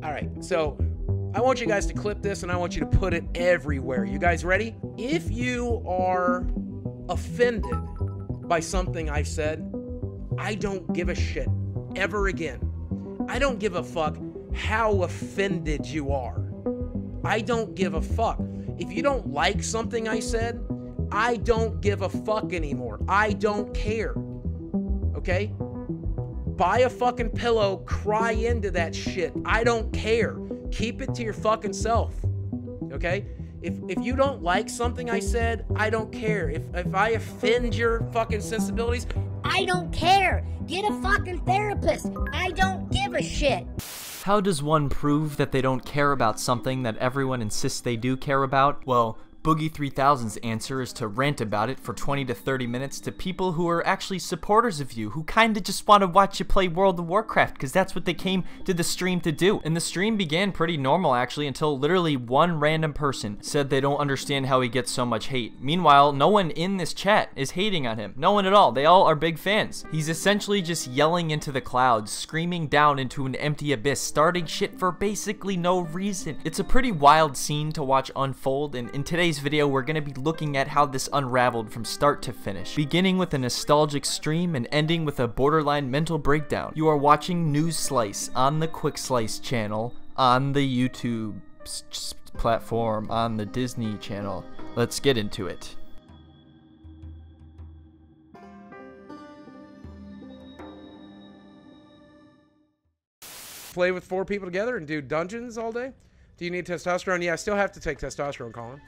All right, so I want you guys to clip this and I want you to put it everywhere. You guys ready? If you are offended by something I've said, I don't give a shit ever again. I don't give a fuck how offended you are. I don't give a fuck. If you don't like something I said, I don't give a fuck anymore. I don't care. Okay? Buy a fucking pillow, cry into that shit. I don't care. Keep it to your fucking self. Okay? If you don't like something I said, I don't care. If I offend your fucking sensibilities, I don't care. Get a fucking therapist. I don't give a shit. How does one prove that they don't care about something that everyone insists they do care about? Well, Boogie3088's answer is to rant about it for 20 to 30 minutes to people who are actually supporters of you, who kinda just want to watch you play World of Warcraft, because that's what they came to the stream to do. And the stream began pretty normal actually until literally one random person said they don't understand how he gets so much hate. Meanwhile, no one in this chat is hating on him. No one at all. They all are big fans. He's essentially just yelling into the clouds, screaming down into an empty abyss, starting shit for basically no reason. It's a pretty wild scene to watch unfold, and in today's video we're going to be looking at how this unraveled from start to finish, beginning with a nostalgic stream and ending with a borderline mental breakdown. You are watching News Slice on the Quick Slice channel, on the YouTube platform, on the Disney channel. Let's get into it. play with 4 people together and do dungeons all day? Do you need testosterone? Yeah, I still have to take testosterone, Colin.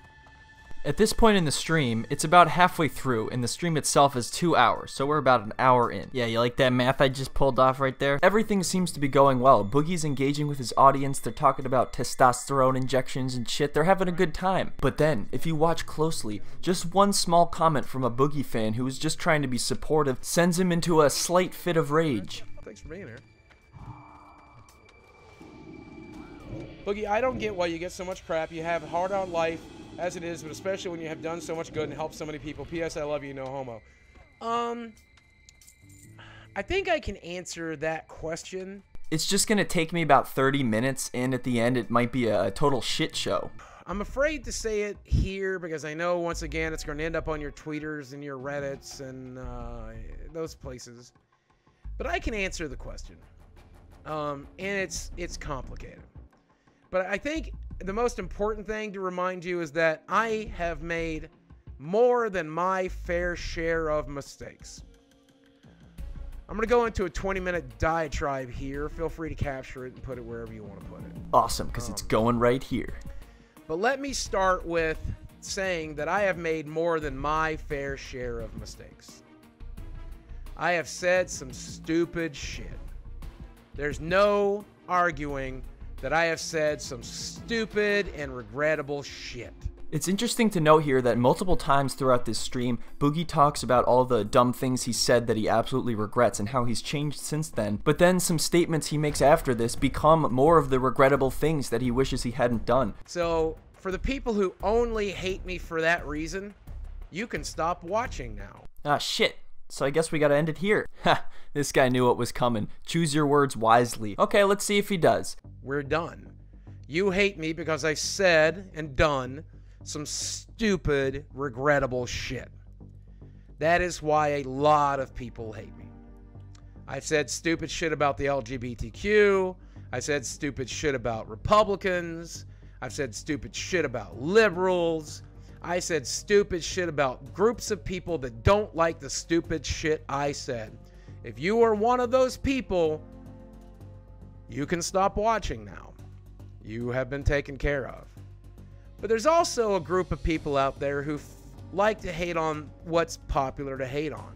At this point in the stream, it's about halfway through, and the stream itself is 2 hours, so we're about an hour in. Yeah, you like that math I just pulled off right there? Everything seems to be going well. Boogie's engaging with his audience, they're talking about testosterone injections and shit, they're having a good time. But then, if you watch closely, just one small comment from a Boogie fan who is just trying to be supportive sends him into a slight fit of rage. Thanks for being here. Boogie, I don't get why you get so much crap. You have a hard on life as it is, but especially when you have done so much good and helped so many people. P.S. I love you, no homo. I think I can answer that question. It's just gonna take me about 30 minutes, and at the end it might be a total shit show. I'm afraid to say it here because I know once again it's going to end up on your tweeters and your Reddits and those places. But I can answer the question, and it's complicated. But I think the most important thing to remind you is that I have made more than my fair share of mistakes. I'm going to go into a 20-minute diatribe here. Feel free to capture it and put it wherever you want to put it. Awesome, because it's going right here. But let me start with saying that I have made more than my fair share of mistakes. I have said some stupid shit. There's no arguing that I have said some stupid and regrettable shit. It's interesting to note here that multiple times throughout this stream, Boogie talks about all the dumb things he said that he absolutely regrets and how he's changed since then, but then some statements he makes after this become more of the regrettable things that he wishes he hadn't done. So, for the people who only hate me for that reason, you can stop watching now. Ah, shit. So I guess we gotta end it here. Ha, this guy knew what was coming. Choose your words wisely. Okay, let's see if he does. We're done. You hate me because I said and done some stupid, regrettable shit. That is why a lot of people hate me. I've said stupid shit about the LGBTQ. I said stupid shit about Republicans. I've said stupid shit about liberals. I said stupid shit about groups of people that don't like the stupid shit I said. If you are one of those people, you can stop watching now. You have been taken care of. But there's also a group of people out there who like to hate on what's popular to hate on.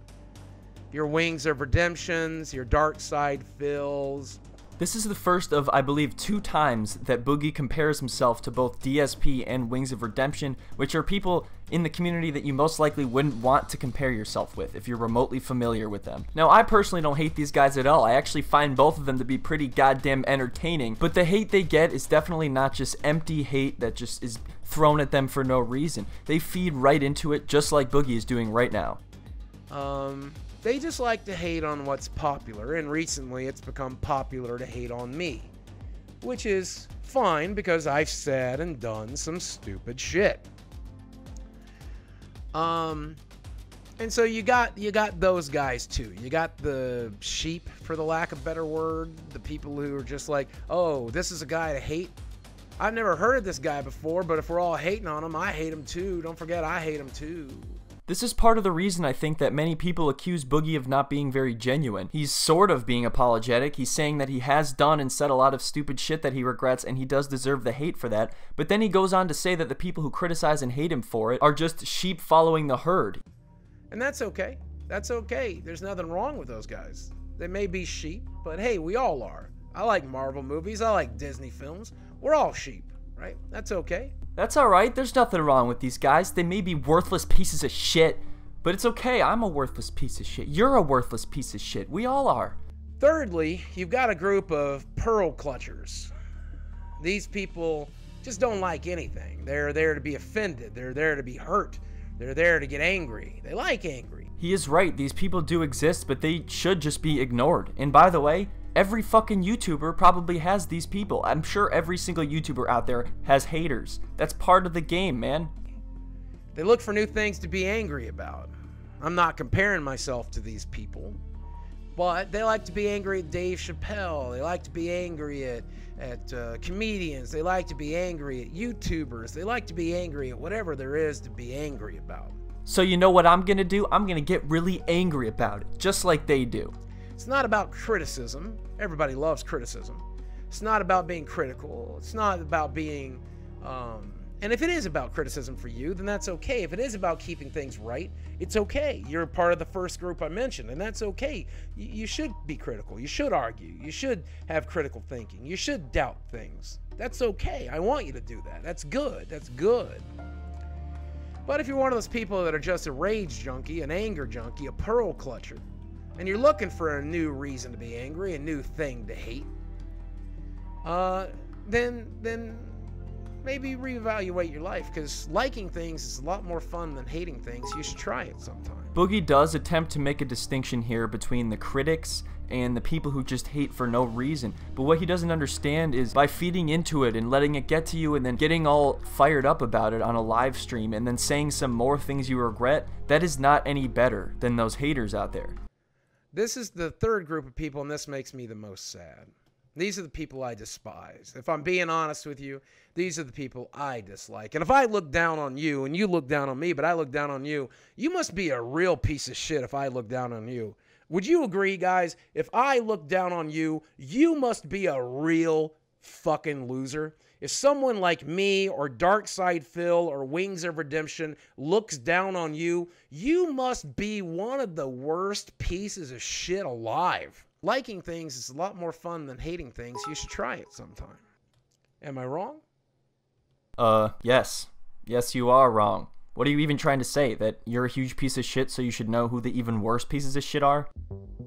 Your Wings of Redemptions, your Dark Side Phils. This is the first of, I believe, 2 times that Boogie compares himself to both DSP and Wings of Redemption, which are people in the community that you most likely wouldn't want to compare yourself with if you're remotely familiar with them. Now, I personally don't hate these guys at all. I actually find both of them to be pretty goddamn entertaining, but the hate they get is definitely not just empty hate that just is thrown at them for no reason. They feed right into it, just like Boogie is doing right now. They just like to hate on what's popular, and recently it's become popular to hate on me. which is fine because I've said and done some stupid shit. And so you got those guys too. You got the sheep, for the lack of a better word, the people who are just like, oh, this is a guy to hate. I've never heard of this guy before, but if we're all hating on him, I hate him too. Don't forget, I hate him too. This is part of the reason I think that many people accuse Boogie of not being very genuine. He's sort of being apologetic. He's saying that he has done and said a lot of stupid shit that he regrets, and he does deserve the hate for that. But then he goes on to say that the people who criticize and hate him for it are just sheep following the herd. And that's okay. That's okay. There's nothing wrong with those guys. They may be sheep, but hey, we all are. I like Marvel movies. I like Disney films. We're all sheep, right? That's okay. That's alright. There's nothing wrong with these guys. They may be worthless pieces of shit, but it's okay. I'm a worthless piece of shit. You're a worthless piece of shit. We all are. Thirdly, you've got a group of pearl clutchers. These people just don't like anything. They're there to be offended. They're there to be hurt. They're there to get angry. They like angry. He is right. These people do exist, but they should just be ignored. And by the way, every fucking YouTuber probably has these people. I'm sure every single YouTuber out there has haters. That's part of the game, man. They look for new things to be angry about. I'm not comparing myself to these people, but they like to be angry at Dave Chappelle. They like to be angry at comedians. They like to be angry at YouTubers. They like to be angry at whatever there is to be angry about. So you know what I'm gonna do? I'm gonna get really angry about it, just like they do. It's not about criticism. Everybody loves criticism. It's not about being critical. It's not about being, and if it is about criticism for you, then that's okay. If it is about keeping things right, it's okay. You're part of the first group I mentioned, and that's okay. You should be critical. You should argue. You should have critical thinking. You should doubt things. That's okay. I want you to do that. That's good. That's good. But if you're one of those people that are just a rage junkie, an anger junkie, a pearl clutcher, and you're looking for a new reason to be angry, a new thing to hate, then maybe reevaluate your life, because liking things is a lot more fun than hating things. You should try it sometime. Boogie does attempt to make a distinction here between the critics and the people who just hate for no reason. But what he doesn't understand is by feeding into it and letting it get to you and then getting all fired up about it on a live stream and then saying some more things you regret, that is not any better than those haters out there. This is the third group of people, and this makes me the most sad. These are the people I despise. If I'm being honest with you, these are the people I dislike. And if I look down on you and you look down on me, but I look down on you, you must be a real piece of shit if I look down on you. Would you agree, guys? If I look down on you, you must be a real fucking loser. If someone like me or Darkside Phil or Wings of Redemption looks down on you, you must be one of the worst pieces of shit alive. Liking things is a lot more fun than hating things. You should try it sometime. Am I wrong? Yes. Yes, you are wrong. What are you even trying to say? That you're a huge piece of shit, so you should know who the even worse pieces of shit are?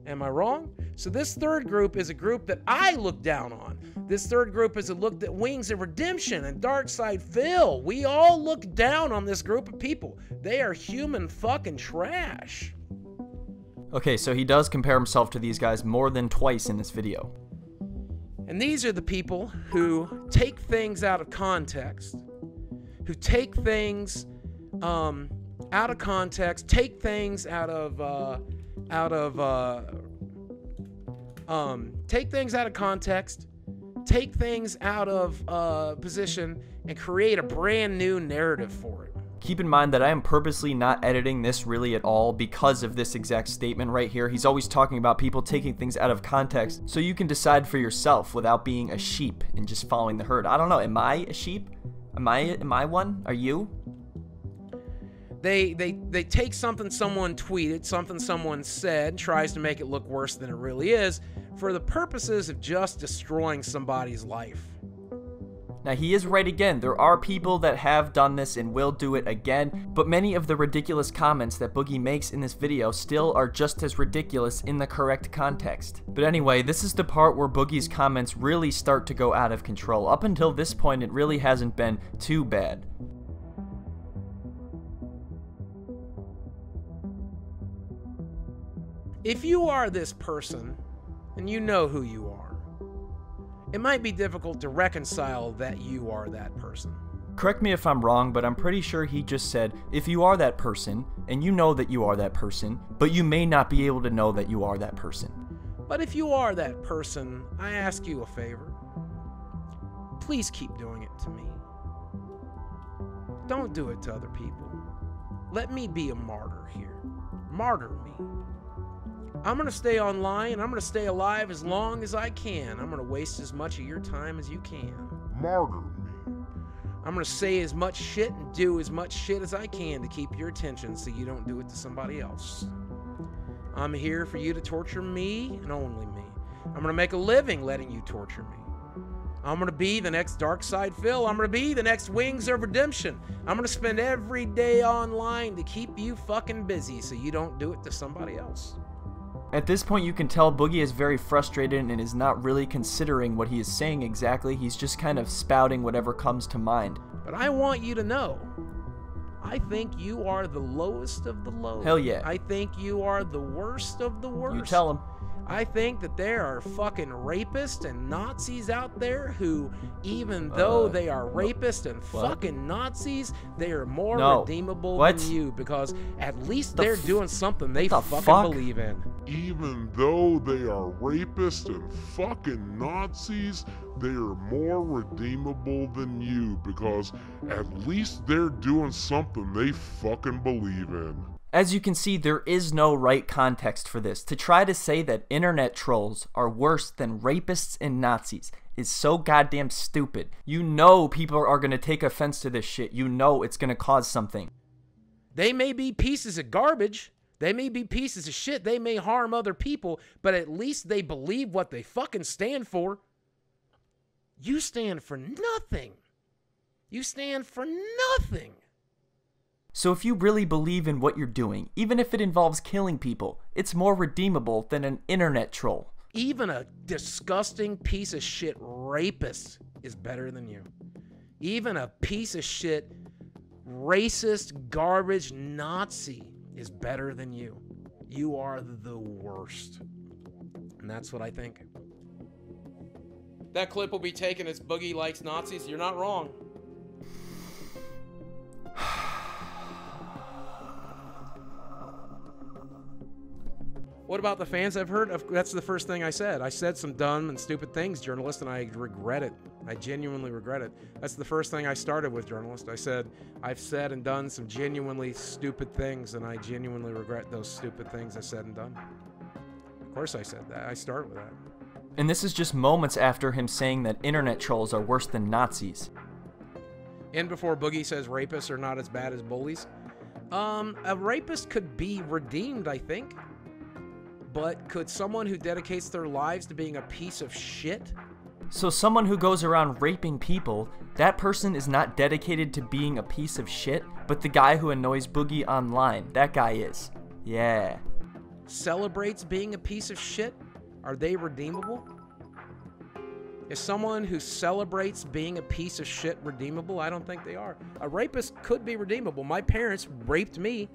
Am I wrong? So this third group is a group that I look down on. This third group is a look at Wings of Redemption and Darkside Phil. We all look down on this group of people. They are human fucking trash. Okay, so he does compare himself to these guys more than twice in this video. And these are the people who take things out of context, who take things out of context, take things out of position and create a brand new narrative for it. Keep in mind that I am purposely not editing this really at all because of this exact statement right here. He's always talking about people taking things out of context, so you can decide for yourself without being a sheep and just following the herd. I don't know, am I a sheep? Am I one? Are you? They take something someone tweeted, something someone said, tries to make it look worse than it really is, for the purposes of just destroying somebody's life. Now, he is right again. There are people that have done this and will do it again, but many of the ridiculous comments that Boogie makes in this video still are just as ridiculous in the correct context. But anyway, this is the part where Boogie's comments really start to go out of control. Up until this point, it really hasn't been too bad. If you are this person, and you know who you are, it might be difficult to reconcile that you are that person. Correct me if I'm wrong, but I'm pretty sure he just said, if you are that person, and you know that you are that person, but you may not be able to know that you are that person. But if you are that person, I ask you a favor. Please keep doing it to me. Don't do it to other people. Let me be a martyr here. Martyr me. I'm going to stay online and I'm going to stay alive as long as I can. I'm going to waste as much of your time as you can. Martyr me. I'm going to say as much shit and do as much shit as I can to keep your attention so you don't do it to somebody else. I'm here for you to torture me and only me. I'm going to make a living letting you torture me. I'm going to be the next Darkside Phil. I'm going to be the next Wings of Redemption. I'm going to spend every day online to keep you fucking busy so you don't do it to somebody else. At this point, you can tell Boogie is very frustrated and is not really considering what he is saying exactly. He's just kind of spouting whatever comes to mind. But I want you to know, I think you are the lowest of the low. Hell yeah. I think you are the worst of the worst. You tell him. I think that there are fucking rapists and Nazis out there who, even though they are rapists and fucking Nazis, they are more redeemable than you, because at least they're doing something they fucking believe in. Even though they are rapists and fucking Nazis, they are more redeemable than you, because at least they're doing something they fucking believe in. As you can see, there is no right context for this. To try to say that internet trolls are worse than rapists and Nazis is so goddamn stupid. You know people are going to take offense to this shit. You know it's going to cause something. They may be pieces of garbage. They may be pieces of shit. They may harm other people, but at least they believe what they fucking stand for. You stand for nothing. You stand for nothing. So if you really believe in what you're doing, even if it involves killing people, it's more redeemable than an internet troll. Even a disgusting piece of shit rapist is better than you. Even a piece of shit racist garbage Nazi is better than you. You are the worst. And that's what I think. That clip will be taken as Boogie likes Nazis. You're not wrong. What about the fans? I've heard of, that's the first thing I said. I said some dumb and stupid things, journalist, and I regret it. I genuinely regret it. That's the first thing I started with, journalist. I said, I've said and done some genuinely stupid things, and I genuinely regret those stupid things I said and done. Of course I said that. I start with that. And this is just moments after him saying that internet trolls are worse than Nazis. And before Boogie says rapists are not as bad as bullies. A rapist could be redeemed, I think. But could someone who dedicates their lives to being a piece of shit? So someone who goes around raping people, that person is not dedicated to being a piece of shit, but the guy who annoys Boogie online, that guy is. Yeah. Celebrates being a piece of shit? Are they redeemable? Is someone who celebrates being a piece of shit redeemable? I don't think they are. A rapist could be redeemable. My parents raped me,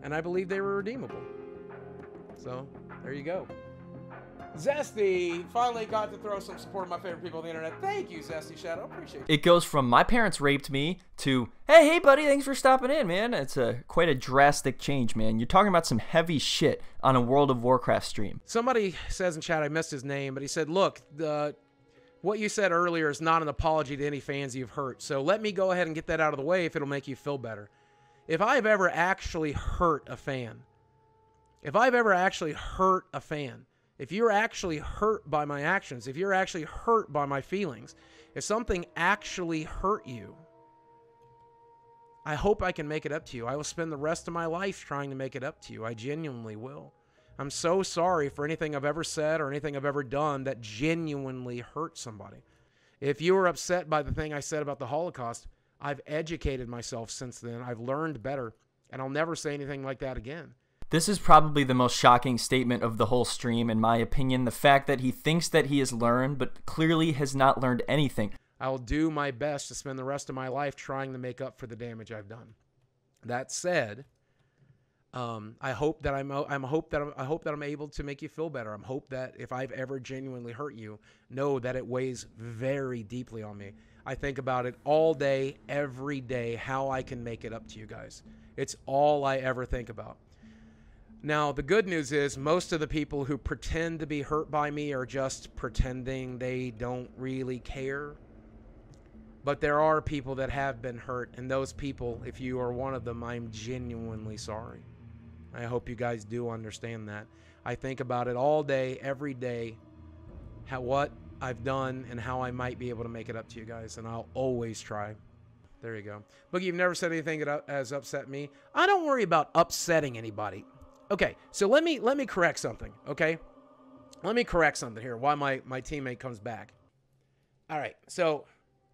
and I believe they were redeemable. So, there you go. Zesty finally got to throw some support of my favorite people on the internet. Thank you, Zesty Shadow. Appreciate it. It goes from my parents raped me to, hey buddy, thanks for stopping in, man. It's quite a drastic change, man. You're talking about some heavy shit on a World of Warcraft stream. Somebody says in chat, I missed his name, but he said, look, what you said earlier is not an apology to any fans you've hurt. So let me go ahead and get that out of the way if it'll make you feel better. If I've ever actually hurt a fan, if I've ever actually hurt a fan, if you're actually hurt by my actions, if you're actually hurt by my feelings, if something actually hurt you, I hope I can make it up to you. I will spend the rest of my life trying to make it up to you. I genuinely will. I'm so sorry for anything I've ever said or anything I've ever done that genuinely hurt somebody. If you were upset by the thing I said about the Holocaust, I've educated myself since then. I've learned better, and I'll never say anything like that again. This is probably the most shocking statement of the whole stream, in my opinion. The fact that he thinks that he has learned, but clearly has not learned anything. I'll do my best to spend the rest of my life trying to make up for the damage I've done. That said, I hope that I'm able to make you feel better. I hope that if I've ever genuinely hurt you, know that it weighs very deeply on me. I think about it all day, every day, how I can make it up to you guys. It's all I ever think about. Now, the good news is most of the people who pretend to be hurt by me are just pretending they don't really care. But there are people that have been hurt, and those people, if you are one of them, I'm genuinely sorry. I hope you guys do understand that. I think about it all day, every day, what I've done and how I might be able to make it up to you guys, and I'll always try. There you go. Boogie, you've never said anything that has upset me. I don't worry about upsetting anybody. Okay, so let me correct something, okay? Let me correct something here while my teammate comes back. All right, so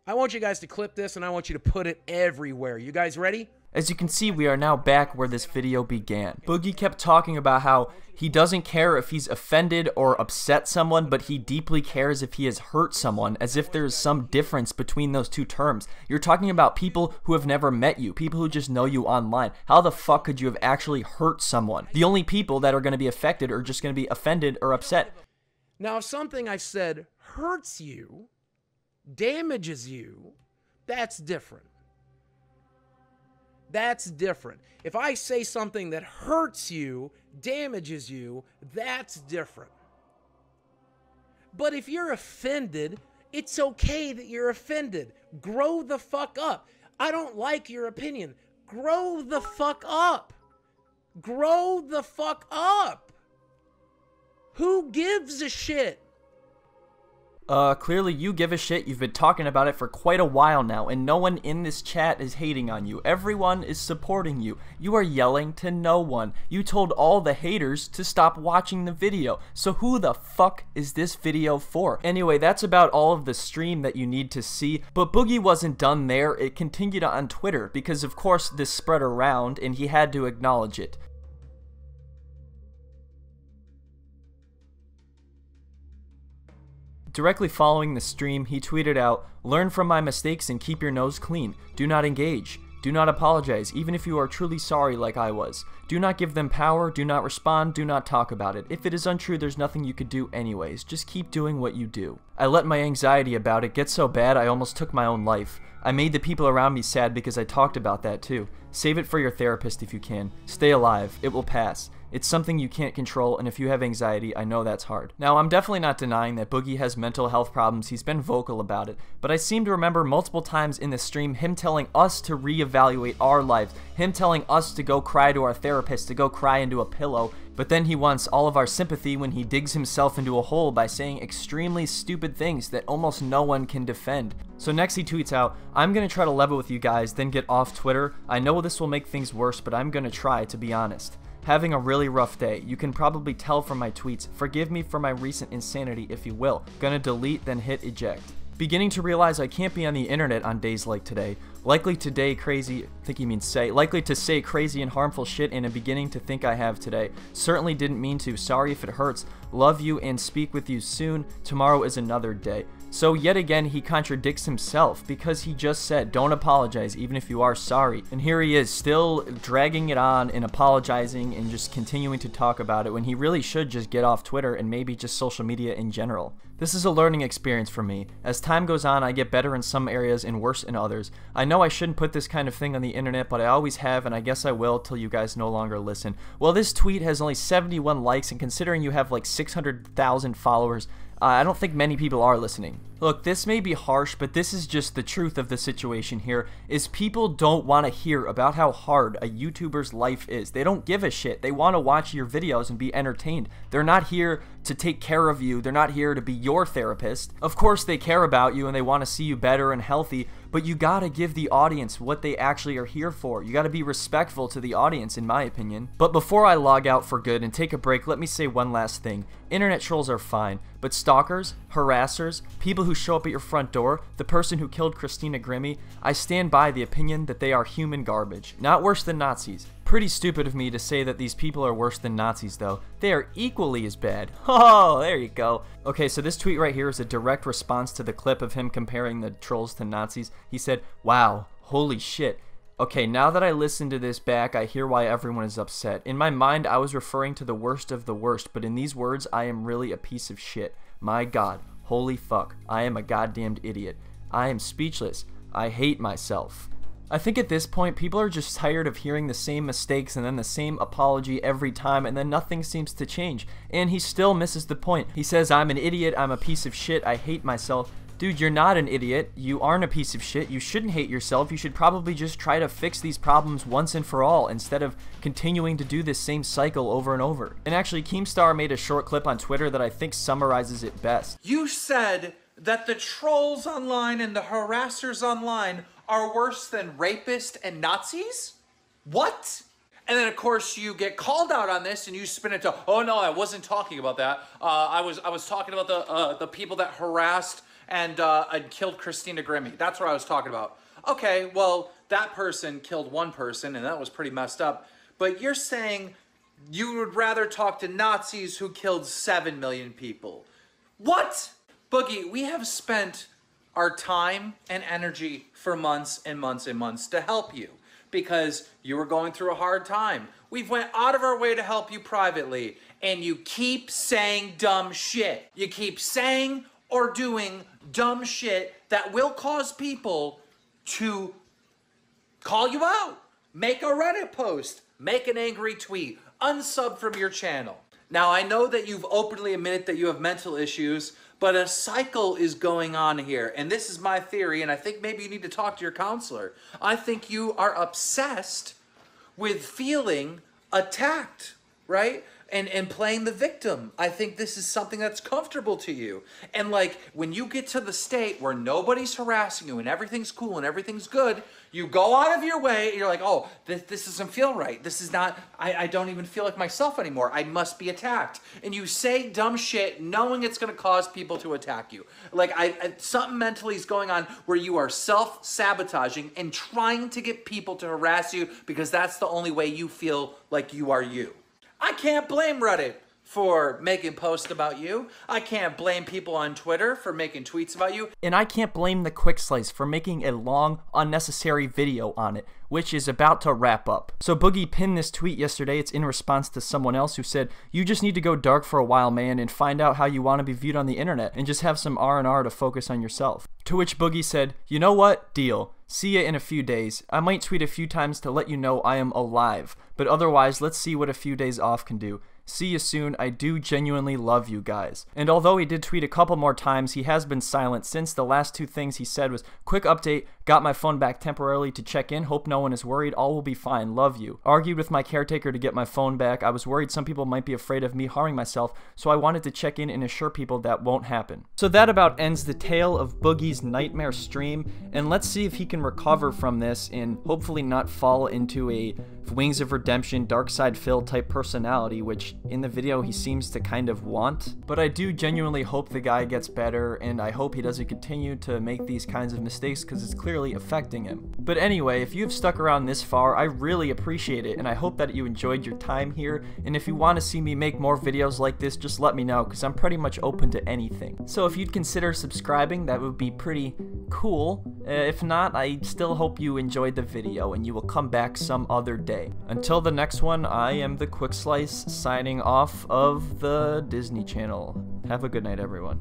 I want you guys to clip this, and I want you to put it everywhere. You guys ready? As you can see, we are now back where this video began. Boogie kept talking about how he doesn't care if he's offended or upset someone, but he deeply cares if he has hurt someone, as if there's some difference between those two terms. You're talking about people who have never met you, people who just know you online. How the fuck could you have actually hurt someone? The only people that are going to be affected are just going to be offended or upset. Now, if something I've said hurts you, damages you, that's different. That's different. If I say something that hurts you, damages you, that's different. But if you're offended, it's okay that you're offended. Grow the fuck up. I don't like your opinion. Grow the fuck up. Grow the fuck up. Who gives a shit? Clearly you give a shit. You've been talking about it for quite a while now, and no one in this chat is hating on you. Everyone is supporting you. You are yelling to no one. You told all the haters to stop watching the video. So who the fuck is this video for? Anyway, that's about all of the stream that you need to see, but Boogie wasn't done there. It continued on Twitter, because of course this spread around, and he had to acknowledge it. Directly following the stream, he tweeted out, "Learn from my mistakes and keep your nose clean. Do not engage. Do not apologize, even if you are truly sorry like I was. Do not give them power. Do not respond. Do not talk about it. If it is untrue, there's nothing you could do anyways. Just keep doing what you do." I let my anxiety about it get so bad I almost took my own life. I made the people around me sad because I talked about that too. Save it for your therapist if you can. Stay alive. It will pass. It's something you can't control, and if you have anxiety, I know that's hard. Now, I'm definitely not denying that Boogie has mental health problems. He's been vocal about it, but I seem to remember multiple times in the stream him telling us to reevaluate our lives, him telling us to go cry to our therapist, to go cry into a pillow, but then he wants all of our sympathy when he digs himself into a hole by saying extremely stupid things that almost no one can defend. So next he tweets out, "I'm gonna try to level with you guys, then get off Twitter. I know this will make things worse, but I'm gonna try, to be honest. Having a really rough day. You can probably tell from my tweets. Forgive me for my recent insanity, if you will. Gonna delete, then hit eject. Beginning to realize I can't be on the internet on days like today. Likely to say crazy and harmful shit, and I'm beginning to think I have today. Certainly didn't mean to. Sorry if it hurts. Love you and speak with you soon. Tomorrow is another day." So yet again he contradicts himself, because he just said don't apologize even if you are sorry, and here he is still dragging it on and apologizing and just continuing to talk about it when he really should just get off Twitter and maybe just social media in general. This is a learning experience for me. As time goes on, I get better in some areas and worse in others. I know I shouldn't put this kind of thing on the internet, but I always have, and I guess I will till you guys no longer listen. Well, this tweet has only 71 likes, and considering you have like 600,000 followers, I don't think many people are listening. Look, this may be harsh, but this is just the truth of the situation here, is people don't want to hear about how hard a YouTuber's life is. They don't give a shit. They want to watch your videos and be entertained. They're not here to take care of you. They're not here to be your therapist. Of course they care about you and they want to see you better and healthy, but you gotta give the audience what they actually are here for. You gotta be respectful to the audience, in my opinion. But before I log out for good and take a break, let me say one last thing. Internet trolls are fine, but stalkers, harassers, people who show up at your front door, the person who killed Christina Grimmie, I stand by the opinion that they are human garbage. Not worse than Nazis. Pretty stupid of me to say that these people are worse than Nazis, though. They are equally as bad. Oh, there you go. Okay, so this tweet right here is a direct response to the clip of him comparing the trolls to Nazis. He said, "Wow, holy shit. Okay, now that I listened to this back, I hear why everyone is upset. In my mind, I was referring to the worst of the worst, but in these words, I am really a piece of shit. My God, holy fuck, I am a goddamned idiot. I am speechless. I hate myself. I think at this point, people are just tired of hearing the same mistakes and then the same apology every time, and then nothing seems to change. And he still misses the point. He says, I'm an idiot, I'm a piece of shit, I hate myself. Dude, you're not an idiot. You aren't a piece of shit. You shouldn't hate yourself. You should probably just try to fix these problems once and for all instead of continuing to do this same cycle over and over. And actually, Keemstar made a short clip on Twitter that I think summarizes it best. You said that the trolls online and the harassers online are worse than rapists and Nazis? What? And then of course you get called out on this and you spin it to, oh no, I wasn't talking about that. I was talking about the people that harassed and killed Christina Grimmie. That's what I was talking about. Okay, well, that person killed one person and that was pretty messed up. But you're saying you would rather talk to Nazis who killed 7 million people. What? Boogie, we have spent our time and energy for months and months and months to help you because you were going through a hard time. We've went out of our way to help you privately, and you keep saying dumb shit. You keep saying or doing dumb shit that will cause people to call you out, make a Reddit post, make an angry tweet, unsub from your channel. Now, I know that you've openly admitted that you have mental issues, but a cycle is going on here. And this is my theory, and I think maybe you need to talk to your counselor. I think you are obsessed with feeling attacked, right? And playing the victim. I think this is something that's comfortable to you. And like, when you get to the state where nobody's harassing you and everything's cool and everything's good, you go out of your way and you're like, oh, this doesn't feel right. This is not, I don't even feel like myself anymore. I must be attacked. And you say dumb shit knowing it's gonna cause people to attack you. Like, something mentally is going on where you are self-sabotaging and trying to get people to harass you because that's the only way you feel like you are you. I can't blame Reddit for making posts about you. I can't blame people on Twitter for making tweets about you. And I can't blame the Quick Slice for making a long, unnecessary video on it, which is about to wrap up. So Boogie pinned this tweet yesterday. It's in response to someone else who said, you just need to go dark for a while, man, and find out how you want to be viewed on the internet, and just have some R&R to focus on yourself. To which Boogie said, you know what? Deal. See ya in a few days. I might tweet a few times to let you know I am alive, but otherwise, let's see what a few days off can do. See you soon. I do genuinely love you guys. And although he did tweet a couple more times, he has been silent since the last two things he said was, quick update, got my phone back temporarily to check in, hope no one is worried, all will be fine, love you. Argued with my caretaker to get my phone back. I was worried some people might be afraid of me harming myself, so I wanted to check in and assure people that won't happen. So that about ends the tale of Boogie's nightmare stream, and let's see if he can recover from this and hopefully not fall into a Wings of Redemption, Darkside Phil type personality, which in the video he seems to kind of want. But I do genuinely hope the guy gets better, and I hope he doesn't continue to make these kinds of mistakes because it's clearly affecting him. But anyway, if you've stuck around this far, I really appreciate it, and I hope that you enjoyed your time here, and if you want to see me make more videos like this, just let me know, because I'm pretty much open to anything. So if you'd consider subscribing, that would be pretty cool. If not, I still hope you enjoyed the video, and you will come back some other day. Until the next one, I am the Quick Slice, signing off of the Disney Channel. Have a good night, everyone.